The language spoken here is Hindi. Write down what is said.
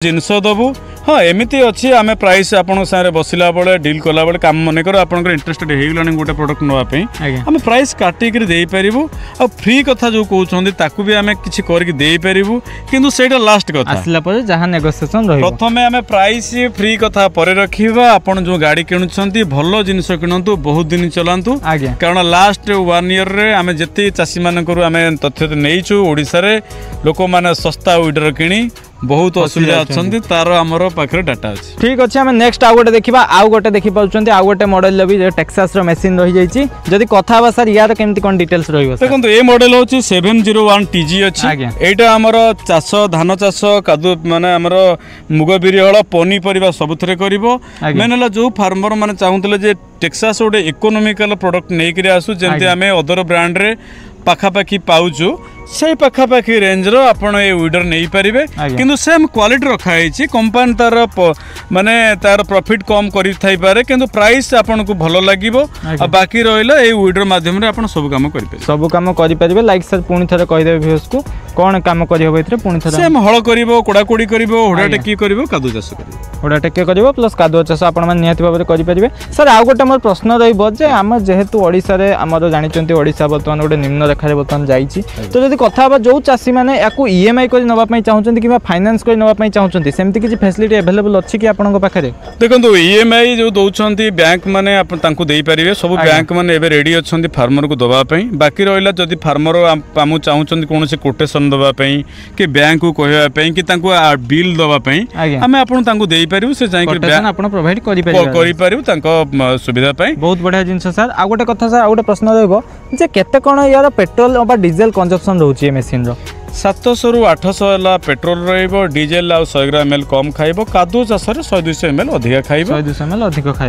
जिनस दबु हाँ एमती अच्छी आम प्राइस आपन सारे बसला बेले डील कला बेले काम मन कर आप इंटरेस्टेड हो गोटे प्रोडक्ट नापी आम प्राइस काटिक देपारू आ फ्री कथा जो कहते भी आम कि करपर कि से लास्ट कथा प्रथम आम प्राइस फ्री कथा पर रखा आपन जो गाड़ी किणुंट भल जिनस किणतु बहुत दिन चलातु कारण लास्ट 1 ईयर रे आम जिते चाषी मानक आम तथ्य नहीं ओडिशा रे लोक मैंने सस्ता विडर किणी बहुत असुविधा अच्छा तार आमर पाखे डाटा अच्छे ठीक अच्छे आम नेक्स्ट आउ गोटे देखा आउ गोटे देखी पाँच आउ गोटे मॉडल भी टेक्सास मेसीन रही जाइए जदि कथा बा सर यार केमती कौन डिटेल्स रही देखो ये मॉडल हूँ 701 TG अच्छी यहाँ आमर चाष धान चाष कादु माने आमर मुग बिरी हल पनीपरिया सबुथे कर मेन है जो फार्मर मैंने चाहूले टेक्सास गोटे इकोनोमिकल प्रोडक्ट नहीं आसू जमी आम अदर ब्रांड रे पाखापाखी पाचु से पाखापाखी रेंज रो आपण ए विडर नहीं पारिबे किंतु सेम क्वालिटी रखाई कंपनी तार माने तार प्रॉफिट कम करि थाई पारे किंतु प्राइस आपन को भलो लागिवो आ बाकी रहइला ए विडर माध्यम रे आपण सब काम करि पारे सब काम करि पारिबे लाइक सर पुनी थरे कहि देबे व्यूअर्स को कोन काम करि होबे इतरे पुनी थरे सेम हळ करिवो कोडाकोडी करिवो होडा टेकी करिवो कादु चाष करिवो होडा टेकी करिवो प्लस कादु चाष आपण मन नियति बाबरे करि पारिबे सर आ गोटे मोर प्रश्न रहइबो जे हम जेहेतु ओडिसा रे हमर जानिचंती ओडिसा वर्तमान गोटे निम्न रेखा रे वर्तमान जाईची तो जदि कथा बा जो चाषी मैंने याकू ईएमआई कर नवाई चाहते कि फाइनेंस कर नवाई चाहते सेमती किसी फैसिलिटी अवेलेबल अच्छी कि आपन पाखे देखो ईएमआई जो दौरान बैंक मैंने दे पारे सब बैंक मैंने रेडी अच्छा फार्मर को दवाई बाकी रहा जदि फार्मर आम चाहते कौन से कोटेसन दवाई कि बैंक को कहवाई कि बिल दवाई आम आपको दे पारू से प्रोवाइड कर सुविधा बहुत बढ़िया जिन सर आ गोटे कथा सर आ गोटे प्रश्न रही केते कौन यार पेट्रोल और डीजेल कंजप्शन रोचे मेसीन 700 ରୁ 800 पेट्रोल रहिबो डीजेल आ 100 ml कम खाइबो कादु चाष 100-200 ml अधिक खाइबो 100-200 ml अधिक खाइबो।